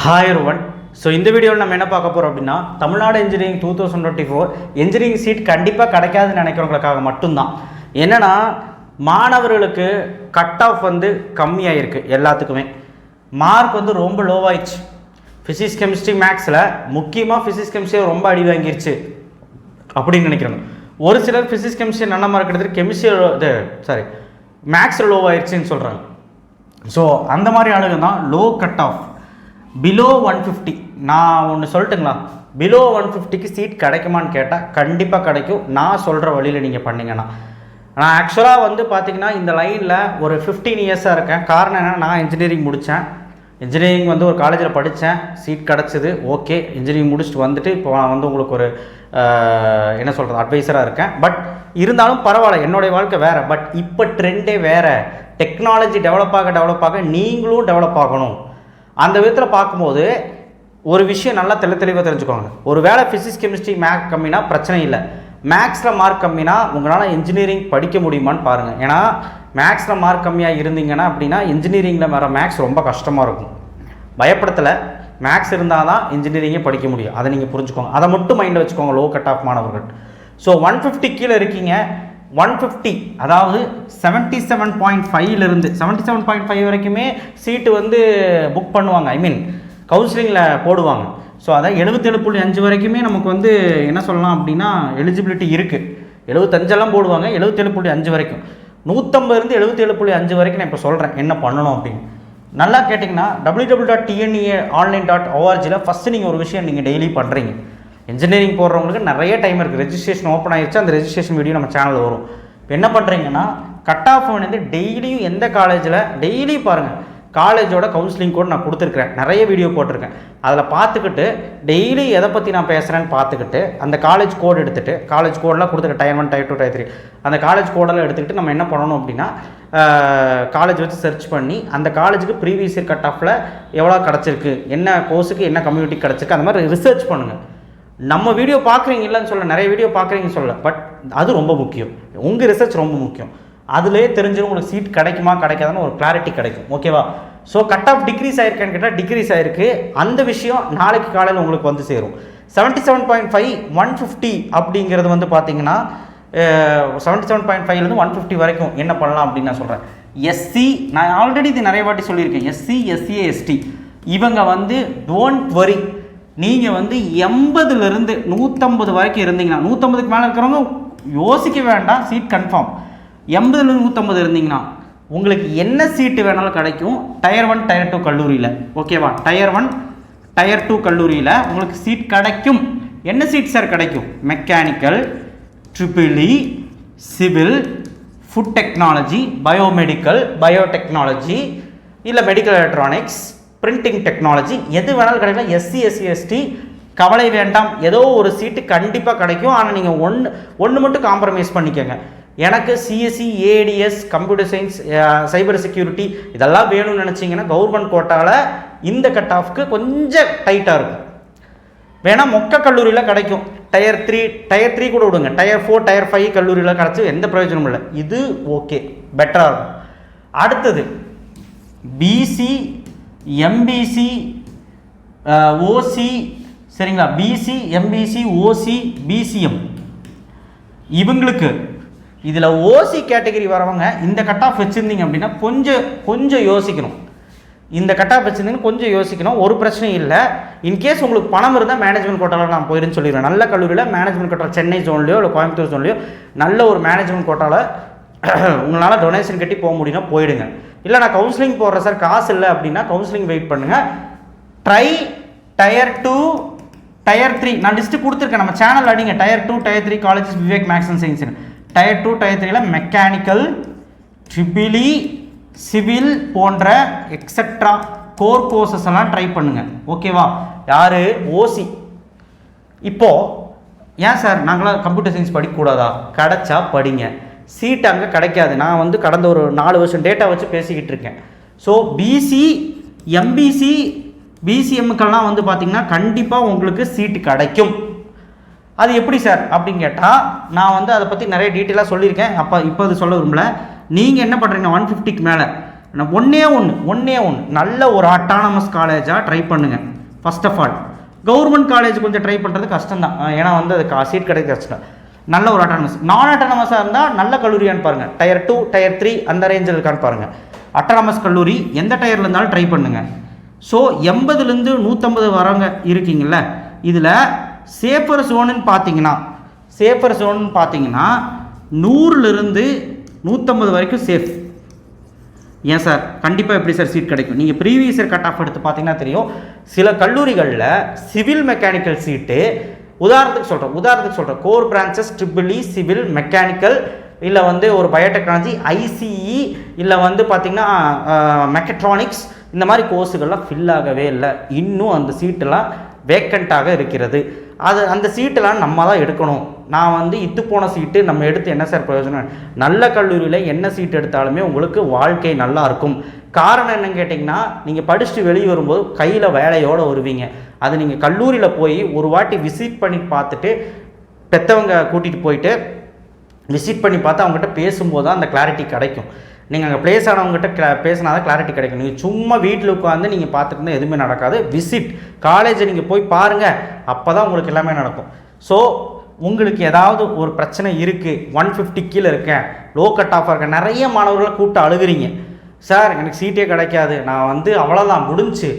Hi everyone. So இந்த வீடியோவில் நம்ம என்ன பார்க்க போகிறோம் அப்படின்னா, தமிழ்நாடு இன்ஜினியரிங் 2024 இன்ஜினியரிங் சீட் கண்டிப்பாக கிடைக்காதுன்னு நினைக்கிறவங்களுக்காக மட்டும்தான். என்னென்னா, மாணவர்களுக்கு கட் ஆஃப் வந்து கம்மியாக இருக்குது. எல்லாத்துக்குமே மார்க் வந்து ரொம்ப லோவாயிடுச்சு. ஃபிசிக்ஸ் கெமிஸ்ட்ரி மேக்ஸில் முக்கியமாக ஃபிசிக்ஸ் கெமிஸ்ட்ரி ரொம்ப அடி வாங்கிருச்சு அப்படின்னு நினைக்கிறாங்க. ஒரு சிலர் ஃபிசிக்ஸ் கெமிஸ்ட்ரி நல்ல மார்க் எடுத்துகிட்டு கெமிஸ்ட்ரி மேக்ஸில் லோவாயிருச்சுன்னு சொல்கிறாங்க. ஸோ அந்த மாதிரி ஆளுங்க தான் லோ கட் ஆஃப் பிலோ 150. நான் ஒன்று சொல்லட்டுங்களா, பிலோ 150க்கு சீட் கிடைக்குமான்னு கேட்டால் கண்டிப்பாக கிடைக்கும். நான் சொல்கிற வழியில் நீங்கள் பண்ணிங்கன்னா. நான் ஆக்சுவலாக வந்து பார்த்திங்கன்னா இந்த லைனில் ஒரு 15 இயர்ஸாக இருக்கேன். காரணம் என்னென்னா, நான் இன்ஜினியரிங் முடித்தேன். இன்ஜினியரிங் வந்து ஒரு காலேஜில் படித்தேன், சீட் கிடச்சிது. ஓகே, இன்ஜினியரிங் முடிச்சுட்டு வந்துட்டு இப்போ நான் வந்து உங்களுக்கு ஒரு என்ன சொல்கிறது அட்வைஸராக இருக்கேன். பட் இருந்தாலும் பரவாயில்ல, என்னுடைய வாழ்க்கை வேறு. பட் இப்போ ட்ரெண்டே வேறு. டெக்னாலஜி டெவலப் ஆக நீங்களும் டெவலப் ஆகணும். அந்த விதத்தில் பார்க்கும்போது ஒரு விஷயம் நல்லா தெளிவாக தெரிஞ்சுக்கோங்க. ஒரு வேளை ஃபிசிக்ஸ் கெமிஸ்ட்ரி மேக்ஸ் கம்மினா பிரச்சனை இல்லை. மேக்ஸில் மார்க் கம்மினா உங்களால் இன்ஜினியரிங் படிக்க முடியுமான்னு பாருங்கள். ஏன்னா மேக்ஸில் மார்க் கம்மியாக இருந்தீங்கன்னா அப்படின்னா இன்ஜினியரிங்கில் வர மேக்ஸ் ரொம்ப கஷ்டமாக இருக்கும். பயப்படத்தில் மேக்ஸ் இருந்தால் தான் இன்ஜினியரிங்கே படிக்க முடியும். அதை நீங்கள் புரிஞ்சுக்கோங்க. அதை மட்டும் மைண்டில் வச்சுக்கோங்க லோ கட் ஆஃப் மாணவர்கள். ஸோ 150 கீழே இருக்கீங்க. 150 அதாவது 77.5 77.5 வரைக்குமே சீட்டு வந்து புக் பண்ணுவாங்க. ஐ மீன் கவுன்சிலிங்கில் போடுவாங்க. ஸோ அதான் 77.5 வரைக்குமே நமக்கு வந்து என்ன சொல்லலாம் அப்படின்னா எலிஜிபிலிட்டி இருக்குது. 75 போடுவாங்க, 77.5 வரைக்கும். 150 77.5 வரைக்கும் நான் இப்போ சொல்கிறேன் என்ன பண்ணணும் அப்படின்னு. நல்லா கேட்டிங்கன்னா www.tneonline.org ஃபஸ்ட்டு நீங்கள் ஒரு விஷயம் நீங்கள் டெய்லி பண்ணுறீங்க. இன்ஜினியரிங் போடுறவங்களுக்கு நிறைய டைம் இருக்குது. ரெஜிஸ்ட்ரேஷன் ஓப்பன் ஆகிடுச்சு. அந்த ரெஜிஸ்ட்ரேஷன் வீடியோ நம்ம சேனலில் வரும். இப்போ என்ன பண்ணுறீங்கன்னா, கட் ஆஃப் வந்து டெய்லியும் எந்த காலேஜில் டெய்லி பாருங்கள். காலேஜோட கவுன்சிலிங் கோட் நான் கொடுத்துருக்குறேன், நிறைய வீடியோ போட்டிருக்கேன். அதில் பார்த்துக்கிட்டு டெய்லி எதை பற்றி நான் பேசுகிறேன்னு பார்த்துக்கிட்டு அந்த காலேஜ் கோட் எடுத்துகிட்டு, காலேஜ் கோடெலாம் கொடுத்துருக்கேன், Tier 1 Tier 2 Tier 3 அந்த காலேஜ் கோடெல்லாம் எடுத்துக்கிட்டு நம்ம என்ன பண்ணணும் அப்படின்னா, காலேஜ் வச்சு சர்ச் பண்ணி அந்த காலேஜுக்கு ப்ரீவியஸ் இயர் கட் ஆஃபில் எவ்வளோ கிடச்சிருக்கு, என்ன கோர்ஸுக்கு என்ன கம்யூனிட்டி கிடச்சிருக்கு, அந்த மாதிரி ரிசர்ச் பண்ணுங்கள். நம்ம வீடியோ பார்க்குறீங்க இல்லைன்னு சொல்ல, நிறைய வீடியோ பார்க்குறீங்க சொல்ல, பட் அது ரொம்ப முக்கியம். உங்கள் ரிசர்ச் ரொம்ப முக்கியம். அதுலேயே தெரிஞ்சிடும் உங்களுக்கு சீட் கிடைக்குமா கிடைக்காதுன்னு ஒரு கிளாரிட்டி கிடைக்கும். ஓகேவா? ஸோ கட் ஆஃப் டிக்ரீஸ் ஆயிருக்கான்னு கேட்டால் டிக்ரீஸ் ஆயிருக்கு. அந்த விஷயம் நாளைக்கு காலையில் உங்களுக்கு வந்து சேரும். 77.5 150 அப்படிங்கிறது வந்து பார்த்தீங்கன்னா 77.5லேருந்து 150 வரைக்கும் என்ன பண்ணலாம் அப்படின்னு நான் சொல்கிறேன். எஸ்சி, நான் ஆல்ரெடி இது நிறைய வாட்டி சொல்லியிருக்கேன். எஸ்சி, எஸ்சிஏ, எஸ்டி இவங்க வந்து டோன்ட் வரி. நீங்கள் வந்து 80லேருந்து 150 வரைக்கும் இருந்தீங்கன்னா, 150க்கு மேலே இருக்கிறவங்க யோசிக்க வேண்டாம், சீட் கன்ஃபார்ம். 80லேருந்து 150 இருந்தீங்கன்னா உங்களுக்கு என்ன சீட்டு வேணாலும் கிடைக்கும். Tier 1 Tier 2 கல்லூரியில். ஓகேவா? Tier 1 Tier 2 கல்லூரியில் உங்களுக்கு சீட் கிடைக்கும். என்ன சீட் சார் கிடைக்கும்? Mechanical, EEE, civil, food technology, biomedical, biotechnology, இல்லை மெடிக்கல் எலக்ட்ரானிக்ஸ், பிரிண்டிங் டெக்னாலஜி, எது வேணாலும் கிடைக்கலாம். எஸ்சி, எஸ்சி, எஸ்டி கவலை வேண்டாம், ஏதோ ஒரு சீட்டு கண்டிப்பாக கிடைக்கும். ஆனால் நீங்கள் ஒன்று மட்டும் காம்ப்ரமைஸ் பண்ணிக்கோங்க. எனக்கு CSC, ADS, computer science, cyber security இதெல்லாம் வேணும்னு நினச்சிங்கன்னா கவர்மெண்ட் கோட்டாவில் இந்த கட் ஆஃப்க்கு கொஞ்சம் டைட்டாக இருக்கும். வேணால் மொக்க கல்லூரியில் கிடைக்கும். Tier 3 கூட விடுங்க. Tier 4 Tier 5 கல்லூரியில் கிடச்சி எந்த பிரயோஜனமும் இல்லை. இது ஓகே, பெட்டராக இருக்கும். அடுத்தது பிசி, எம்பிசி, ஓசி, சரிங்களா? பிசி, எம்பிசி, ஓசி, பிசிஎம் இவங்களுக்கு இதில் ஓசி கேட்டகரி வரவங்க இந்த கட் ஆஃப் வச்சுருந்தீங்க அப்படின்னா கொஞ்சம் யோசிக்கணும். இந்த கட் ஆஃப் வச்சுருந்தீங்கன்னா கொஞ்சம் யோசிக்கணும். ஒரு பிரச்சனையும் இல்லை. இன்கேஸ் உங்களுக்கு பணம் இருந்தால் மேனேஜ்மெண்ட் கோட்டாவில் நான் போயிருன்னு சொல்லிடுவேன். நல்ல கல்லூரியில் மேனேஜ்மெண்ட் கோட்டா, சென்னை ஜோன்லையோ இல்லை கோயம்புத்தூர் ஜோன்லையோ நல்ல ஒரு மேனேஜ்மெண்ட் கோட்டாவில் உங்களால் டொனேஷன் கட்டி போக முடியும்னா போயிடுங்க. இல்லை நான் கவுன்சிலிங் போடுறேன் சார், காசு இல்லை அப்படின்னா கவுன்சிலிங் வெயிட் பண்ணுங்கள். Tier 2 Tier 3 நான் லிஸ்ட்டு கொடுத்துருக்கேன். நம்ம சேனல் அடிங்க. Tier 2 Tier 3 காலேஜஸ் விவேக் maths and science. Tier 2 Tier 3ல மெக்கானிக்கல், EEE, சிவில் போன்ற எக்ஸெட்ரா கோர் கோர்சஸ் எல்லாம் ட்ரை பண்ணுங்க. ஓகேவா? யார்? ஓசி. இப்போது ஏன் சார் நாங்களாம் கம்ப்யூட்டர் சயின்ஸ் படிக்கக்கூடாதா? கிடைச்சா படிங்க. சீட் அங்கே கிடைக்காது. நான் வந்து கடந்த ஒரு 4 வருஷம் டேட்டா வச்சு பேசிக்கிட்டு இருக்கேன். ஸோ பிசி, எம்பிசி, பிசிஎம்முக்கெல்லாம் வந்து பார்த்திங்கன்னா கண்டிப்பாக உங்களுக்கு சீட்டு கிடைக்கும். அது எப்படி சார் அப்படின்னு கேட்டால் நான் வந்து அதை பற்றி நிறைய டீட்டெயிலாக சொல்லியிருக்கேன். இப்போ அது சொல்ல விரும்பல. நீங்கள் என்ன பண்ணுறீங்க, 150க்கு மேலே ஒன்றே ஒன்று நல்ல ஒரு அட்டானமஸ் காலேஜாக ட்ரை பண்ணுங்கள். First of all government college கொஞ்சம் ட்ரை பண்ணுறது கஷ்டம் தான், ஏன்னா வந்து அது சீட் கிடைக்க கஷ்டம். நல்ல ஒரு அட்டானமஸ், நான் அட்டானமஸாக இருந்தால் நல்ல கல்லூரியான்னு பாருங்கள். டயர் 2 டயர் 3 அந்த ரேஞ்சில் இருக்கான்னு பாருங்கள். அட்டானமஸ் கல்லூரி எந்த டயரில் இருந்தாலும் ட்ரை பண்ணுங்கள். ஸோ 80லேருந்து 150 வரவங்க இருக்கீங்கள, இதில் சேஃபர் ஜோனுன்னு பார்த்தீங்கன்னா 100லேருந்து 150 வரைக்கும் சேஃப். ஏன் சார் கண்டிப்பாக எப்படி சார் சீட் கிடைக்கும்? நீங்கள் ப்ரீவியஸ் இயர் கட் ஆஃப் எடுத்து பார்த்தீங்கன்னா தெரியும், சில கல்லூரிகளில் சிவில் மெக்கானிக்கல் சீட்டு, உதாரணத்துக்கு சொல்கிறேன் core branches triple civil mechanical, இல்லை வந்து ஒரு பயோடெக்னாலஜி ஐசிஇ, இல்லை வந்து பார்த்திங்கன்னா மெக்கட்ரானிக்ஸ், இந்த மாதிரி கோர்ஸுகள்லாம் ஃபில் ஆகவே இல்லை. இன்னும் அந்த சீட்டெல்லாம் வேக்கண்ட்டாக இருக்கிறது. அந்த சீட்டெல்லாம் நம்ம தான் எடுக்கணும். நான் வந்து இத்து போன சீட்டு நம்ம எடுத்து என்ன சார் பிரயோஜனம்? நல்ல கல்லூரியில் என்ன சீட் எடுத்தாலுமே உங்களுக்கு வாழ்க்கை நல்லா இருக்கும். காரணம் என்னன்னு கேட்டிங்கன்னா, நீங்கள் படிச்சுட்டு வெளியே வரும்போது கையில் வேலையோடு வருவீங்க. அது நீங்கள் கல்லூரியில் போய் ஒரு வாட்டி விசிட் பண்ணி பார்த்துட்டு, பெற்றவங்க கூட்டிகிட்டு போயிட்டு விசிட் பண்ணி பார்த்து அவங்ககிட்ட பேசும்போது தான் அந்த கிளாரிட்டி கிடைக்கும். நீங்கள் அங்கே ப்ளேஸ் ஆனவங்ககிட்ட பேசினா தான் கிளாரிட்டி கிடைக்கும். நீங்கள் சும்மா வீட்டில் உட்காந்து நீங்கள் பார்த்துட்டு இருந்தால் எதுவுமே நடக்காது. விசிட் காலேஜை நீங்கள் போய் பாருங்கள், அப்போ தான் உங்களுக்கு எல்லாமே நடக்கும். ஸோ உங்களுக்கு ஏதாவது ஒரு பிரச்சனை இருக்குது, 150 கீழே இருக்கேன், லோ கட் ஆஃபாக இருக்கேன், நிறைய மாணவர்களை கூப்பிட்டு அழுகுறீங்க, சார் எனக்கு சீட்டே கிடைக்காது, நான் வந்து அவ்வளோதான் முடிஞ்சு.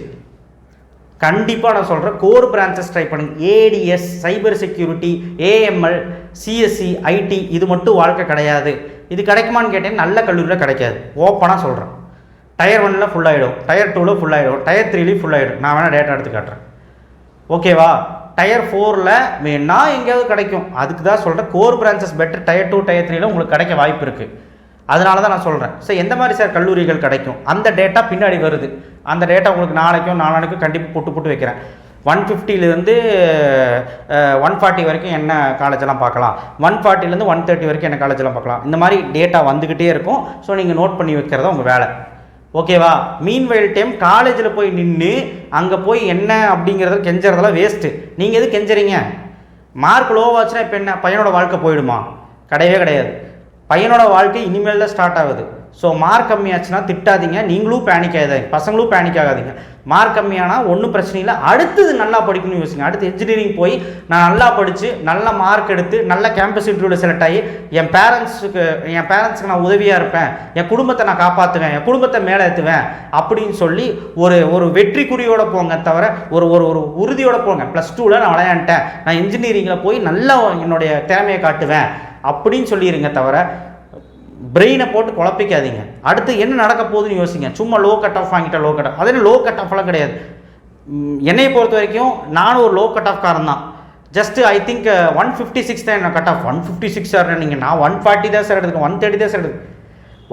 கண்டிப்பாக நான் சொல்கிறேன், கோர் பிரான்ச்சஸ் ட்ரை பண்ணுங்க. ADS, cyber security, AML, CSC, IT, இது மட்டும் வாழ்க்கை கிடையாது. இது கிடைக்குமான்னு கேட்டேன், நல்ல கல்லூரியில் கிடைக்காது. ஓப்பனாக சொல்கிறேன். டயர் 1ல் ஃபுல் ஆகிடும், டயர் 2ல் ஃபுல் ஆகிடும், டயர் 3லேயும் ஃபுல் ஆகிடும். நான் வேணால் டேட்டா எடுத்து காட்டுறேன், ஓகேவா? டயர் 4ல் வேணா எங்கேயாவது கிடைக்கும். அதுக்கு தான் சொல்கிறேன், core branches better. Tier 2 tier 3ல் உங்களுக்கு கிடைக்க வாய்ப்பு இருக்குது. அதனால தான் நான் சொல்கிறேன். ஸோ எந்த மாதிரி சார் கல்லூரிகள் கிடைக்கும், அந்த டேட்டா பின்னாடி வருது. அந்த டேட்டா உங்களுக்கு நாளைக்கும் கண்டிப்பாக போட்டு வைக்கிறேன். 150லேருந்து 140 வரைக்கும் என்ன காலேஜெல்லாம் பார்க்கலாம், 140லேருந்து 130 வரைக்கும் என்ன காலேஜெல்லாம் பார்க்கலாம். இந்த மாதிரி டேட்டா வந்துக்கிட்டே இருக்கும். ஸோ நீங்கள் நோட் பண்ணி வைக்கிறதா உங்கள் வேலை, ஓகேவா? மீன்வெயில் டைம் காலேஜில் போய் நின்று அங்கே போய் என்ன அப்படிங்கிறத கெஞ்சறதெல்லாம் வேஸ்ட்டு. நீங்கள் எது கெஞ்சறீங்க? மார்க் லோவாச்சுன்னா இப்போ என்ன பையனோட வாழ்க்கை போயிடுமா? கிடையவே கிடையாது. பையனோட வாழ்க்கை இனிமேல் தான் ஸ்டார்ட் ஆகுது. ஸோ மார்க் கம்மியாச்சுன்னா திட்டாதீங்க, நீங்களும் பேனிக் ஆகாதீங்க, பசங்களும் பேனிக் ஆகாதீங்க. மார்க் கம்மியானால் ஒன்றும் பிரச்சனை இல்லை, அடுத்தது நல்லா படிக்கணும்னு யோசிங்க. அடுத்து இன்ஜினியரிங் போய் நான் நல்லா படித்து நல்ல மார்க் எடுத்து நல்ல கேம்பஸ் இன்டர்வியூவில் செலக்ட் ஆகி என் பேரண்ட்ஸுக்கு நான் உதவியாக இருப்பேன், என் குடும்பத்தை நான் காப்பாற்றுவேன், என் குடும்பத்தை மேலே ஏற்றுவேன் அப்படின்னு சொல்லி ஒரு வெற்றி குறியோடு போங்க. தவிர ஒரு ஒரு உறுதியோடு போங்க. +2ல் நான் விளையாண்டேன், நான் இன்ஜினியரிங்கில் போய் நல்லா என்னுடைய திறமையை காட்டுவேன் அப்படின்னு சொல்லிடுங்க. தவிர பிரெயினை போட்டு குழப்பிக்காதீங்க. அடுத்து என்ன நடக்க போகுதுன்னு யோசிங்க. சும்மா லோ கட் ஆஃப் வாங்கிட்டா லோ கட் ஆஃப், அதே லோ கட் ஆஃப்லாம் கிடையாது. என்னையை பொறுத்த வரைக்கும் நானும் ஒரு லோ கட் ஆஃப் காரன் தான். ஜஸ்ட்டு ஐ திங்க் 156 தான் என்ன கட் ஆஃப். 156 சார் நீங்கள், நான் 140 தான் சார் எடுத்துக்கேன், 130 தான் சார் எடுத்து.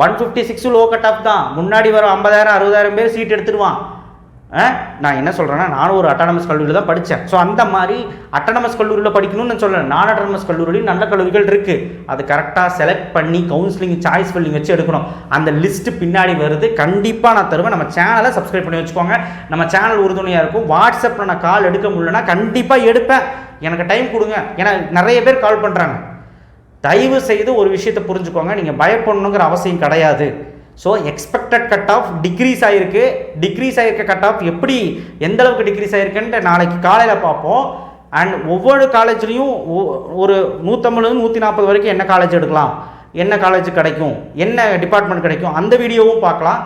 156 லோ கட் ஆஃப் தான். முன்னாடி வர 50,000 60,000 பேர் சீட் எடுத்துடுவான். நான் என்ன சொல்கிறேன்னா, நானும் ஒரு அட்டானமஸ் கல்லூரியில் தான் படித்தேன். ஸோ அந்த மாதிரி அட்டானமஸ் கல்லூரியில் படிக்கணும்னு நான் சொல்கிறேன். நான் அட்டானமஸ் கல்லூரியில் நல்ல கல்லூரிகள் இருக்குது. அது கரெக்டாக செலக்ட் பண்ணி கவுன்சிலிங் சாய்ஸ் ஃபில்லிங் வச்சு எடுக்கணும். அந்த லிஸ்ட்டு பின்னாடி வருது, கண்டிப்பாக நான் தருவேன். நம்ம சேனலை சப்ஸ்கிரைப் பண்ணி வச்சுக்கோங்க. நம்ம சேனல் உறுதுணையாக இருக்கும். வாட்ஸ்அப்பில் நான் கால் எடுக்க முடியலன்னா கண்டிப்பாக எடுப்பேன். எனக்கு டைம் கொடுங்க. ஏன்னா நிறைய பேர் கால் பண்ணுறாங்க. தயவு செய்து ஒரு விஷயத்தை புரிஞ்சுக்கோங்க, நீங்கள் பயப்படணுங்கிற அவசியம் கிடையாது. So expected cut off decrease ஆகிருக்க கட் ஆஃப் எப்படி எந்த அளவுக்கு டிக்ரீஸ் ஆகிருக்குன்ட்டு நாளைக்கு காலையில் பார்ப்போம். அண்ட் ஒவ்வொரு காலேஜ்லேயும் ஒரு 150 140 வரைக்கும் என்ன காலேஜ் எடுக்கலாம், என்ன காலேஜ் கிடைக்கும், என்ன டிபார்ட்மெண்ட் கிடைக்கும், அந்த வீடியோவும் பார்க்கலாம்.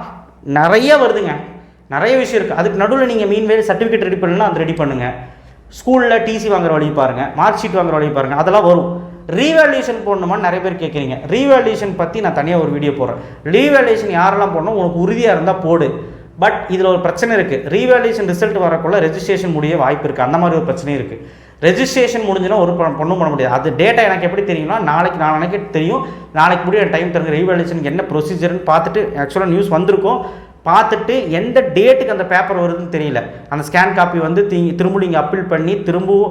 நிறைய வருதுங்க, நிறைய விஷயம் இருக்குது. அதுக்கு நடுவில் நீங்கள் மீன்வேல் சர்டிஃபிகேட் ரெடி பண்ணலாம், அது ரெடி பண்ணுங்கள். ஸ்கூலில் டிசி வாங்குற வழி பாருங்கள், மார்க் ஷீட் வாங்குற வழி பாருங்கள், அதெல்லாம் வரும். ரீவேல்யூஷன் போடணுமான்னு நிறைய பேர் கேட்குறீங்க. ரீவேல்யூஷன் பற்றி நான் தனியாக ஒரு வீடியோ போடுறேன். ரீவேல்யூஷன் யாரெல்லாம் போடணும், உனக்கு உறுதியாக இருந்தால் போடு. பட் இதில் ஒரு பிரச்சனை இருக்குது. ரீவேல்யூஷன் ரிசல்ட் வரக்குள்ள ரெஜிஸ்ட்ரேஷன் முடிய வாய்ப்பு இருக்குது. அந்த மாதிரி ஒரு பிரச்சனையும் இருக்குது. ரெஜிஸ்ட்ரேஷன் முடிஞ்சுன்னா ஒரு பொண்ணும் பண்ண முடியாது. அது டேட்டா எனக்கு எப்படி தெரியும்னா, நாளைக்கு தெரியும். நாளைக்கு முடிய டைம் தருங்க. ரீவேல்யூஷனுக்கு என்ன ப்ரொசீஜர்னு பார்த்துட்டு, ஆக்சுவலாக நியூஸ் வந்திருக்கும், பார்த்துட்டு எந்த டேட்டுக்கு அந்த பேப்பர் வருதுன்னு தெரியல. அந்த ஸ்கேன் காப்பி வந்து திரும்ப நீங்கள் அப்பீல் பண்ணி திரும்பவும்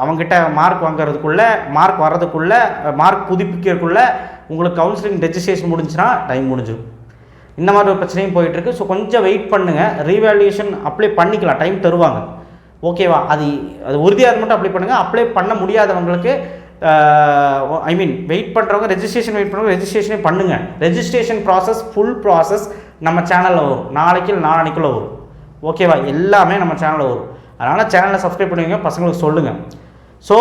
அவங்ககிட்ட மார்க் வாங்கிறதுக்குள்ளே, மார்க் வர்றதுக்குள்ளே, மார்க் புதுப்பிக்கிறதுக்குள்ளே உங்களுக்கு கவுன்சிலிங் ரெஜிஸ்ட்ரேஷன் முடிஞ்சுன்னா டைம் முடிஞ்சிடும். இந்த மாதிரி ஒரு பிரச்சனையும் போயிட்டுருக்கு. ஸோ கொஞ்சம் வெயிட் பண்ணுங்கள். ரீவேல்யூஷன் அப்ளை பண்ணிக்கலாம், டைம் தருவாங்க, ஓகேவா? அது உறுதியாக மட்டும் அப்ளை பண்ணுங்கள். அப்ளை பண்ண முடியாதவங்களுக்கு ஐ மீன் வெயிட் பண்ணுறவங்க ரெஜிஸ்ட்ரேஷனே பண்ணுங்கள். ரெஜிஸ்ட்ரேஷன் ப்ராசஸ் ஃபுல் ப்ராசஸ் நம்ம சேனலில் வரும், நாளைக்கு நாளைக்குள்ளே வரும். ஓகேவா? எல்லாமே நம்ம சேனலில் வரும். அதனால் சேனலை சப்ஸ்கிரைப் பண்ணுவீங்க, பசங்களுக்கு சொல்லுங்கள். ஸோ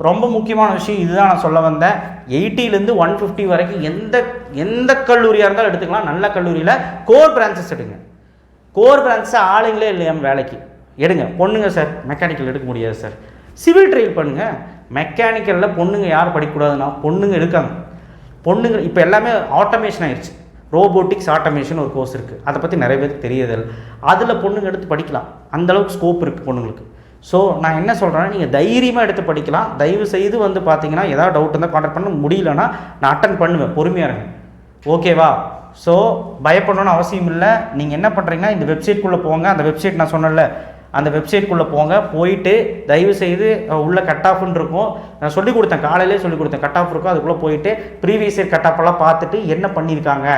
ரொம்ப முக்கியமான விஷயம் இதுதான் நான் சொல்ல வந்தேன். 80லேருந்து 150 வரைக்கும் எந்த கல்லூரியாக இருந்தாலும் எடுத்துக்கலாம். நல்ல கல்லூரியில் கோர் பிரான்ச்சஸ் எடுங்க. கோர் பிரான்ச்சஸ் ஆளுங்களே இல்லையா வேலைக்கு எடுங்க. பொண்ணுங்க சார் மெக்கானிக்கல் எடுக்க முடியாது சார், சிவில் ட்ரைல் பண்ணுங்கள். மெக்கானிக்கலில் பொண்ணுங்க யார் படிக்கக்கூடாதுன்னா பொண்ணுங்க இருக்காங்க. பொண்ணுங்க இப்போ எல்லாமே ஆட்டோமேஷன் ஆயிடுச்சு. ரோபோட்டிக்ஸ் ஆட்டோமேஷன் ஒரு கோர்ஸ் இருக்குது, அதை பற்றி நிறைய பேருக்கு தெரியுதில்லை. அதில் பொண்ணுங்க எடுத்து படிக்கலாம், அந்தளவுக்கு ஸ்கோப் இருக்குது பொண்ணுங்களுக்கு. ஸோ நான் என்ன சொல்கிறேன்னா, நீங்கள் தைரியமாக எடுத்து படிக்கலாம். தயவு செய்து வந்து பார்த்தீங்கன்னா ஏதாவது டவுட் இருந்தால் கான்டாக்ட் பண்ண, முடியலன்னா நான் அட்டன் பண்ணுவேன், பொறுமையாக இருங்க. ஓகேவா? ஸோ பயப்படணும்னு அவசியம் இல்லை. நீங்கள் என்ன பண்ணுறீங்கன்னா இந்த வெப்சைட்குள்ளே போங்க. அந்த வெப்சைட் நான் சொன்னல, அந்த வெப்சைட்குள்ளே போங்க. போயிட்டு தயவு செய்து உள்ள கட் ஆஃப்னு இருக்கும், நான் சொல்லிக் கொடுத்தேன், காலையிலே சொல்லிக் கொடுத்தேன். கட் ஆஃப் இருக்கும், அதுக்குள்ளே போயிட்டு ப்ரீவியஸ் இயர் கட் ஆஃபெல்லாம் பார்த்துட்டு என்ன பண்ணியிருக்காங்க,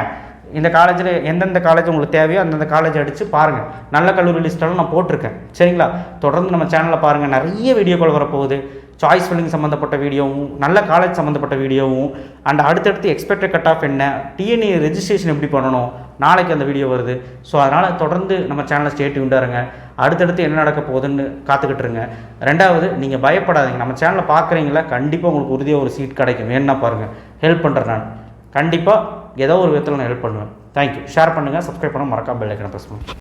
இந்த காலேஜில் எந்தெந்த காலேஜ் உங்களுக்கு தேவையோ அந்தந்த காலேஜ் அடித்து பாருங்கள். நல்ல கல்லூரி லிஸ்ட்டெல்லாம் நான் போட்டிருக்கேன். சரிங்களா? தொடர்ந்து நம்ம சேனலில் பாருங்கள், நிறைய வீடியோக்கள் வரப்போகுது. சாய்ஸ் ஃபில்லிங் சம்மந்தப்பட்ட வீடியோவும், நல்ல காலேஜ் சம்மந்தப்பட்ட வீடியோவும், அண்ட் அடுத்தடுத்து எக்ஸ்பெக்டட் கட் ஆஃப் என்ன, டிஎன்ஏ ரெஜிஸ்ட்ரேஷன் எப்படி பண்ணணும், நாளைக்கு அந்த வீடியோ வருது. ஸோ அதனால் தொடர்ந்து நம்ம சேனலை ஸ்டே டியூன்டாக இருங்க. அடுத்தடுத்து என்ன நடக்க போகுதுன்னு காத்துக்கிட்டு இருங்க. ரெண்டாவது, நீங்கள் பயப்படாதீங்க. நம்ம சேனலை பார்க்குறீங்களா, கண்டிப்பாக உங்களுக்கு உறுதியாக ஒரு சீட் கிடைக்கும். வேணுன்னா பாருங்கள், ஹெல்ப் பண்ணுறேன். நான் கண்டிப்பாக ஏதோ ஒரு விதத்தில் நான் ஹெல்ப் பண்ணுவேன். தேங்க்யூ. ஷேர் பண்ணுங்கள், சப்ஸ்கிரைப் பண்ண மறக்காம பெல் ஐக்கனை ப்ரெஸ் பண்ணுங்கள்.